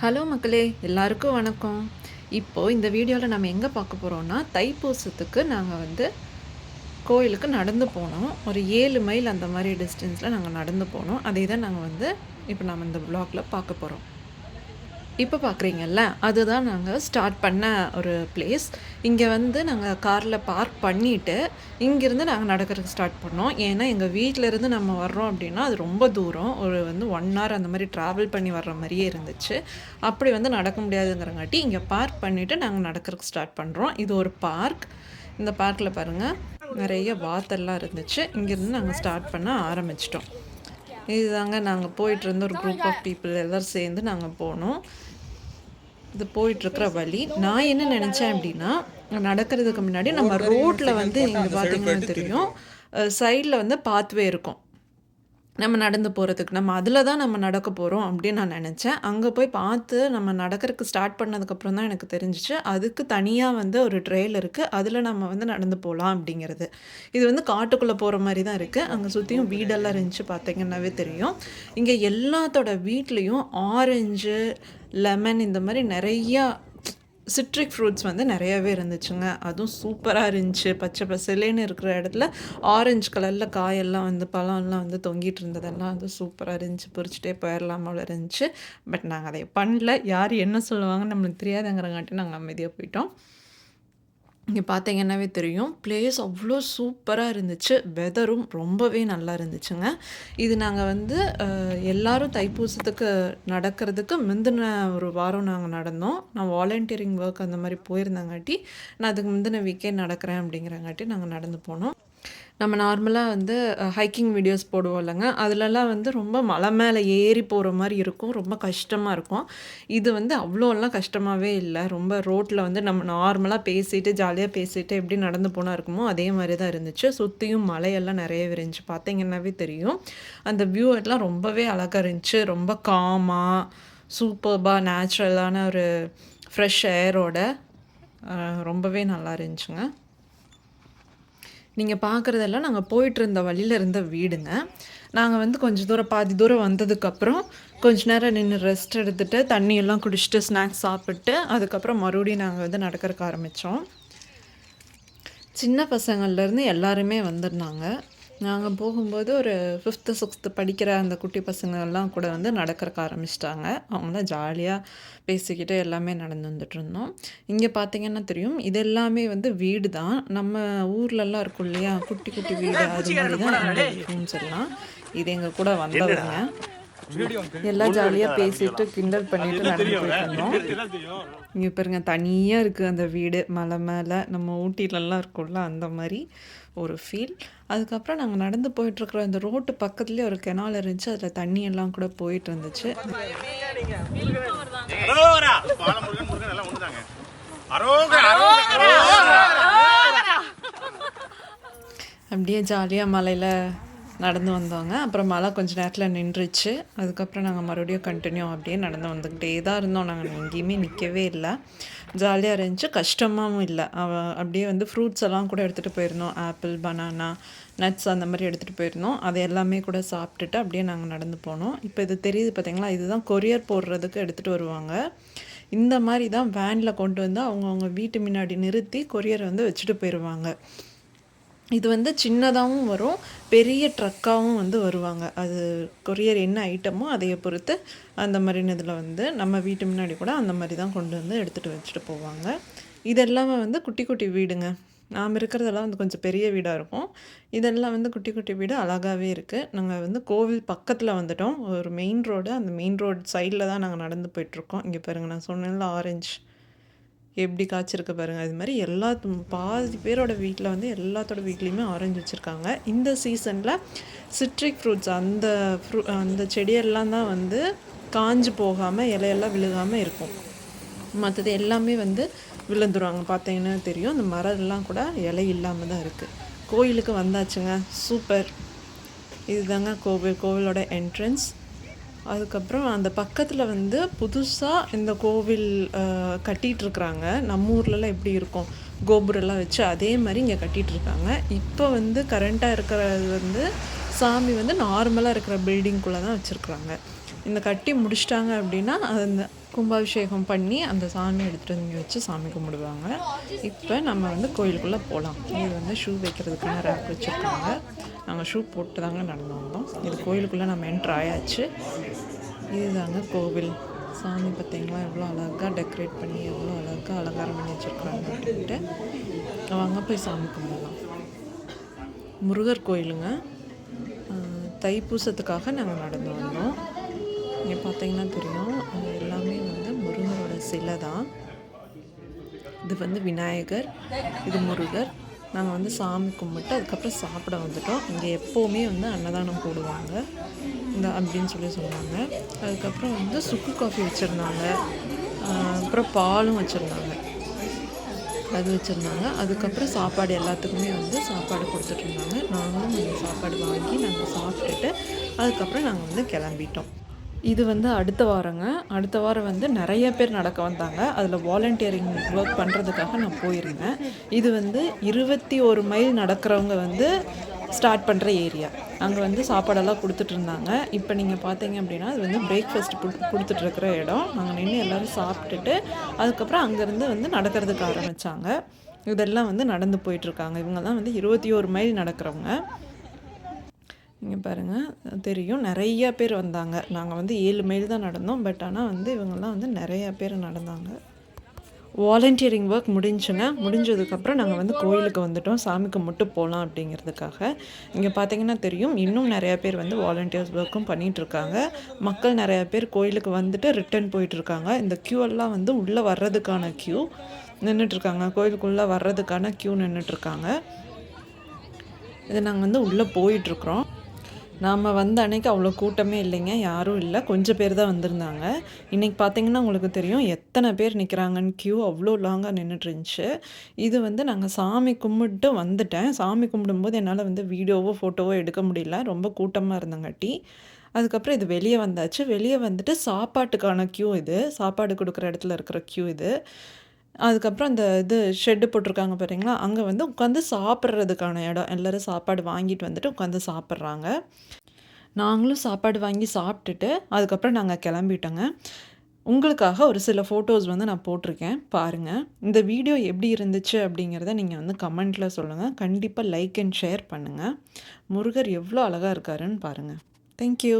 Hello மக்களே, எல்லாருக்கும் வணக்கம். இப்போது இந்த வீடியோவில் நம்ம எங்கே பார்க்க போகிறோம்னா, தைப்பூசத்துக்கு நாங்கள் வந்து கோயிலுக்கு நடந்து போனோம். ஒரு 7 மைல் அந்த மாதிரி டிஸ்டன்ஸில் நாங்கள் நடந்து போனோம். அதே தான் நாங்கள் வந்து இப்போ நம்ம இந்த வ்ளாகில் பார்க்க போகிறோம். இப்போ பார்க்குறீங்கல்ல, அதுதான் நாங்கள் ஸ்டார்ட் பண்ண ஒரு பிளேஸ். இங்கே வந்து நாங்கள் காரில் பார்க் பண்ணிவிட்டு இங்கேருந்து நாங்கள் நடக்கிறதுக்கு ஸ்டார்ட் பண்ணோம். ஏன்னா எங்கள் வீட்டிலேருந்து நம்ம வர்றோம் அப்படின்னா அது ரொம்ப தூரம், ஒரு வந்து 1 hour அந்த மாதிரி ட்ராவல் பண்ணி வர்ற மாதிரியே இருந்துச்சு. அப்படி வந்து நடக்க முடியாதுங்கிறங்காட்டி இங்கே பார்க் பண்ணிவிட்டு நாங்கள் நடக்கிறதுக்கு ஸ்டார்ட் பண்ணுறோம். இது ஒரு பார்க். இந்த பார்க்கில் பாருங்கள், நிறைய வாத்தெல்லாம் இருந்துச்சு. இங்கேருந்து நாங்கள் ஸ்டார்ட் பண்ண ஆரம்பிச்சிட்டோம். இதுதாங்க நாங்கள் போயிட்டுருந்த ஒரு குரூப் ஆஃப் பீப்புள் எல்லோரும் சேர்ந்து நாங்கள் போனோம். இது போயிட்டுருக்கிற வழி. நான் என்ன நினச்சேன் அப்படின்னா, நடக்கிறதுக்கு முன்னாடி நம்ம ரோட்டில் வந்து இங்கே பார்த்தீங்கன்னா தெரியும், சைடில் வந்து பாத்வே இருக்கும் நம்ம நடந்து போகிறதுக்கு. நம்ம அதில் தான் நம்ம நடக்க போகிறோம் அப்படின்னு நான் நினச்சேன். அங்கே போய் பார்த்து நம்ம நடக்கிறதுக்கு ஸ்டார்ட் பண்ணதுக்கப்புறம் தான் எனக்கு தெரிஞ்சிச்சு, அதுக்கு தனியாக வந்து ஒரு ட்ரெயில் இருக்குது, அதில் நம்ம வந்து நடந்து போகலாம் அப்படிங்கிறது. இது வந்து காட்டுக்குள்ளே போகிற மாதிரி தான் இருக்குது. அங்கே சுற்றியும் வீடெல்லாம் இருந்துச்சு, பார்த்தீங்கன்னாவே தெரியும். இங்கே எல்லாத்தோட வீட்லேயும் ஆரஞ்சு, லெமன் இந்த மாதிரி நிறையா சிட்ரிக் ஃப்ரூட்ஸ் வந்து நிறையாவே இருந்துச்சுங்க. அதுவும் சூப்பராக இருந்துச்சு. பச்சை பசேலேன்னு இருக்கிற இடத்துல ஆரஞ்சு கலரில் காயெல்லாம் வந்து பழம்லாம் வந்து தொங்கிட்டு இருந்ததெல்லாம் வந்து சூப்பராக இருந்துச்சு. பொறிச்சிட்டே போயிடலாம் போல இருந்துச்சு. பட் நாங்கள் அதை பண்ணல. யார் என்ன சொல்லுவாங்கன்னு நம்மளுக்கு தெரியாதுங்கிறங்காட்டி நாங்கள் அமைதியாக போயிட்டோம். இங்கே பார்த்தீங்கன்னாவே தெரியும், பிளேஸ் அவ்வளோ சூப்பராக இருந்துச்சு. வெதரும் ரொம்பவே நல்லா இருந்துச்சுங்க. இது நாங்கள் வந்து எல்லோரும் தைப்பூசத்துக்கு நடக்கிறதுக்கு முந்தின ஒரு வாரம் நாங்கள் நடந்தோம். நான் வாலண்டியரிங் ஒர்க் அந்த மாதிரி போயிருந்தங்காட்டி, நான் அதுக்கு முந்தின வீக்கே நடக்கிறேன் அப்படிங்கிறங்காட்டி நாங்கள் நடந்து போனோம். நம்ம நார்மலாக வந்து ஹைக்கிங் வீடியோஸ் போடுவோம் இல்லைங்க, அதிலலாம் வந்து ரொம்ப மலை மேலே ஏறி போகிற மாதிரி இருக்கும், ரொம்ப கஷ்டமாக இருக்கும். இது வந்து அவ்வளோலாம் கஷ்டமாகவே இல்லை. ரொம்ப ரோட்டில் வந்து நம்ம நார்மலாக பேசிட்டு ஜாலியாக பேசிட்டு எப்படி நடந்து போனால் இருக்குமோ அதே மாதிரி தான் இருந்துச்சு. சுற்றியும் மலையெல்லாம் நிறைய இருந்துச்சு, பார்த்தீங்கன்னாவே தெரியும். அந்த வியூ எல்லாம் ரொம்பவே அழகாக இருந்துச்சு. ரொம்ப காமாக சூப்பர்பாக நேச்சுரலான ஒரு ஃப்ரெஷ் ஏரோட ரொம்பவே நல்லா இருந்துச்சுங்க. நீங்கள் பார்க்குறதெல்லாம் நாங்கள் போயிட்டு இருந்த வழியில் இருந்த வீடுங்க. நாங்கள் வந்து கொஞ்சம் தூரம் பாதி தூரம் வந்ததுக்கப்புறம் கொஞ்ச நேரம் நின்று ரெஸ்ட் எடுத்துகிட்டு தண்ணியெல்லாம் குடிச்சிட்டு ஸ்நாக்ஸ் சாப்பிட்டு அதுக்கப்புறம் மறுபடியும் நாங்கள் வந்து நடக்கிறதுக்கு ஆரம்பித்தோம். சின்ன பசங்கள்லேருந்து எல்லாருமே வந்திருந்தாங்க. நாங்கள் போகும்போது ஒரு 5th 6th படிக்கிற அந்த குட்டி பசங்கள்லாம் கூட வந்து நடக்கிறக்க ஆரம்பிச்சிட்டாங்க. அவங்களாம் ஜாலியாக பேசிக்கிட்டு எல்லாமே நடந்து வந்துட்டுருந்தோம். இங்கே பார்த்தீங்கன்னா தெரியும், இது எல்லாமே வந்து வீடு தான். நம்ம ஊர்லெல்லாம் இருக்கும் இல்லையா, குட்டி குட்டி வீடு, அது மாதிரி தான் இந்த ரூம்ஸ் எல்லாம். இது எங்கள் கூட வந்தவங்க எல்லாம் ஜாலியாக பேசிட்டு கிண்டல் பண்ணிட்டு நடந்து போயிட்டு இருந்தோம். இங்கே பாருங்க, தனியாக இருக்குது அந்த வீடு, மலை மேலே. நம்ம ஊட்டிலலாம் இருக்கும்ல அந்த மாதிரி ஒரு ஃபீல். அதுக்கப்புறம் நாங்கள் நடந்து போயிட்டுருக்குற அந்த ரோட்டு பக்கத்துலேயே ஒரு கெனால் இருந்துச்சு, அதில் தண்ணியெல்லாம் கூட போயிட்டு இருந்துச்சு. அப்படியே ஜாலியாக மலையில் நடந்து வந்தோங்க. அப்புறம் மழை கொஞ்சம் நேரத்தில் நின்றுச்சு. அதுக்கப்புறம் நாங்கள் மறுபடியும் கண்டினியூ அப்படியே நடந்து வந்துக்கிட்டே தான் இருந்தோம். நாங்கள் எங்கேயுமே நிற்கவே இல்லை. ஜாலியாக இருந்துச்சு, கஷ்டமாகவும் இல்லை. அப்படியே வந்து ஃப்ரூட்ஸ் எல்லாம் கூட எடுத்துகிட்டு போயிருந்தோம். ஆப்பிள், பனானா, நட்ஸ் அந்த மாதிரி எடுத்துகிட்டு போயிருந்தோம். அதை எல்லாமே கூட சாப்பிட்டுட்டு அப்படியே நாங்கள் நடந்து போனோம். இப்போ இது தெரியுது பார்த்தீங்களா, இதுதான் கொரியர் போடுறதுக்கு எடுத்துகிட்டு வருவாங்க. இந்த மாதிரி தான் வேனில் கொண்டு வந்து அவங்கவுங்க வீட்டு முன்னாடி நிறுத்தி கொரியர் வந்து வச்சுட்டு போயிடுவாங்க. இது வந்து சின்னதாகவும் வரும், பெரிய ட்ரக்காகவும் வந்து வருவாங்க. அது கொரியர் என்ன ஐட்டமோ அதையை பொறுத்து அந்த மாதிரி இதில் வந்து நம்ம வீட்டு முன்னாடி கூட அந்த மாதிரி தான் கொண்டு வந்து எடுத்துகிட்டு வச்சுட்டு போவாங்க. இதெல்லாமே வந்து குட்டி குட்டி வீடுங்க. நாம் இருக்கிறதெல்லாம் வந்து கொஞ்சம் பெரிய வீடாக இருக்கும். இதெல்லாம் வந்து குட்டி குட்டி வீடு, அழகாகவே இருக்குது. நாங்கள் வந்து கோவில் பக்கத்தில் வந்துட்டோம். ஒரு மெயின் ரோடு, அந்த மெயின் ரோடு சைடில் தான் நாங்கள் நடந்து போயிட்டுருக்கோம். இங்கே பாருங்கள், நான் சொன்னேன்ல ஆரஞ்சு எப்படி காய்ச்சிருக்கு பாருங்கள். அது மாதிரி பாதி பேரோட வீட்டில் வந்து எல்லாத்தோட வீட்லேயுமே ஆரஞ்சு வச்சுருக்காங்க. இந்த சீசனில் சிட்ரிக் ஃப்ரூட்ஸ் அந்த செடியெல்லாம் தான் வந்து காஞ்சு போகாமல் இலையெல்லாம் விழுகாமல் இருக்கும். மற்றது எல்லாமே வந்து விழுந்துருவாங்க. பார்த்தீங்கன்னா தெரியும், அந்த மரம்லாம் கூட இலை இல்லாமல் தான் இருக்குது. கோயிலுக்கு வந்தாச்சுங்க, சூப்பர். இதுதாங்க கோவிலோட என்ட்ரன்ஸ். அதுக்கப்புறம் அந்த பக்கத்தில் வந்து புதுசாக இந்த கோவில் கட்டிகிட்ருக்குறாங்க. நம்ம ஊர்லலாம் எப்படி இருக்கும், கோபுரெல்லாம் வச்சு அதே மாதிரி இங்கே கட்டிகிட்ருக்காங்க. இப்போ வந்து கரண்ட்டாக இருக்கிறது வந்து சாமி வந்து நார்மலாக இருக்கிற பில்டிங்குள்ளே தான் வச்சுருக்குறாங்க. இந்த கட்டி முடிச்சிட்டாங்க அப்படின்னா அந்த கும்பாபிஷேகம் பண்ணி அந்த சாமி எடுத்துகிட்டு வந்து இங்கே வச்சு சாமி கும்பிடுவாங்க. இப்போ நம்ம வந்து கோயிலுக்குள்ளே போகலாம். இது வந்து ஷூ வைக்கிறதுக்கான ரேக் வச்சுருக்காங்க. நாங்கள் ஷூ போட்டு தாங்க நடந்து வந்தோம். இது கோயிலுக்குள்ளே நம்ம என்ட்ரு ஆயாச்சு. இதுதாங்க கோவில். சாமி பார்த்தீங்களா எவ்வளோ அழகாக டெக்கரேட் பண்ணி எவ்வளோ அழகாக அலங்காரம் பண்ணி வச்சுருக்காங்க அப்படின்ட்டு வாங்க போய் சாமி கும்பிடலாம். முருகர் கோயிலுங்க. தைப்பூசத்துக்காக நாங்கள் நடந்து வந்தோம். இங்கே பார்த்தீங்கன்னா தெரியும், எல்லாமே வந்து முருகரோட சிலை தான். இது வந்து விநாயகர், இது முருகர். நாங்கள் வந்து சாமி கும்பிட்டு அதுக்கப்புறம் சாப்பிட வந்துட்டோம். இங்கே எப்போவுமே வந்து அன்னதானம் போடுவாங்க இந்த அப்படின்னு சொல்லுவாங்க. அதுக்கப்புறம் வந்து சுக்கு காஃபி வச்சுருந்தாங்க, அப்புறம் பாலும் வச்சுருந்தாங்க, அது வச்சுருந்தாங்க. அதுக்கப்புறம் சாப்பாடு எல்லாத்துக்குமே வந்து சாப்பாடு கொடுத்துட்ருந்தாங்க. நாங்களும் அந்த சாப்பாடு வாங்கி நாங்கள் சாப்பிட்டுட்டு அதுக்கப்புறம் நாங்கள் வந்து கிளம்பிட்டோம். இது வந்து அடுத்த வாரங்க. அடுத்த வாரம் வந்து நிறைய பேர் நடக்க வந்தாங்க. அதில் வாலண்டியரிங் ஒர்க் பண்ணுறதுக்காக நான் போயிருந்தேன். இது வந்து 21 மைல் நடக்கிறவங்க வந்து ஸ்டார்ட் பண்ணுற ஏரியா. அங்கே வந்து சாப்பாடெல்லாம் கொடுத்துட்ருந்தாங்க. இப்போ நீங்கள் பார்த்தீங்க அப்படின்னா அது வந்து பிரேக்ஃபாஸ்ட் கொடுத்துட்ருக்கிற இடம். நாங்கள் நின்று எல்லோரும் சாப்பிட்டுட்டு அதுக்கப்புறம் அங்கேருந்து வந்து நடக்கிறதுக்கு ஆரம்பித்தாங்க. இதெல்லாம் வந்து நடந்து போயிட்டுருக்காங்க. இவங்கெல்லாம் வந்து 21 மைல் நடக்கிறவங்க. இங்கே பாருங்கள் தெரியும், நிறையா பேர் வந்தாங்க. நாங்கள் வந்து 7 மைல் தான் நடந்தோம். பட் ஆனால் வந்து இவங்கெல்லாம் வந்து நிறையா பேர் நடந்தாங்க. Volunteering work முடிஞ்சுங்க. முடிஞ்சதுக்கப்புறம் நாங்கள் வந்து கோயிலுக்கு வந்துட்டோம், சாமி கும்பிட்டு போகலாம் அப்படிங்கிறதுக்காக. இங்கே பார்த்தீங்கன்னா தெரியும், இன்னும் நிறையா பேர் வந்து வாலண்டியர்ஸ் ஒர்க்கும் பண்ணிகிட்ருக்காங்க. மக்கள் நிறையா பேர் கோயிலுக்கு வந்துட்டு ரிட்டர்ன் போயிட்டுருக்காங்க. இந்த க்யூ எல்லாம் வந்து உள்ளே வர்றதுக்கான க்யூ நின்றுட்டுருக்காங்க. கோயிலுக்குள்ளே வர்றதுக்கான க்யூ நின்றுட்டுருக்காங்க. இது நாங்கள் வந்து உள்ளே போயிட்டுருக்குறோம். நாம் வந்த அன்றைக்கி அவ்வளோ கூட்டமே இல்லைங்க, யாரும் இல்லை, கொஞ்சம் பேர் தான் வந்திருந்தாங்க. இன்றைக்கி பார்த்திங்கன்னா உங்களுக்கு தெரியும் எத்தனை பேர் நிற்கிறாங்கன்னு. க்யூ அவ்வளோ லாங்காக நின்றுட்டுருந்துச்சு. இது வந்து நாங்கள் சாமி கும்பிட்டு வந்துட்டேன். சாமி கும்பிடும்போது என்னால் வந்து வீடியோவோ ஃபோட்டோவோ எடுக்க முடியல, ரொம்ப கூட்டமாக இருந்தங்காட்டி. அதுக்கப்புறம் இது வெளியே வந்தாச்சு. வெளியே வந்துட்டு சாப்பாட்டுக்கான க்யூ இது, சாப்பாடு கொடுக்குற இடத்துல இருக்கிற க்யூ இது. அதுக்கப்புறம் அந்த இது ஷெட்டு போட்டிருக்காங்க பாருங்களா, அங்கே வந்து உட்காந்து சாப்பிட்றதுக்கான இடம். எல்லோரும் சாப்பாடு வாங்கிட்டு வந்துட்டு உட்காந்து சாப்பிட்றாங்க. நாங்களும் சாப்பாடு வாங்கி சாப்பிட்டுட்டு அதுக்கப்புறம் நாங்கள் கிளம்பிட்டோங்க. உங்களுக்காக ஒரு சில ஃபோட்டோஸ் வந்து நான் போட்டிருக்கேன், பாருங்கள். இந்த வீடியோ எப்படி இருந்துச்சு அப்படிங்கிறத நீங்கள் வந்து கமெண்ட்டில் சொல்லுங்கள். கண்டிப்பாக லைக் அண்ட் ஷேர் பண்ணுங்கள். முருகர் எவ்வளோ அழகாக இருக்காருன்னு பாருங்கள். தேங்க்யூ.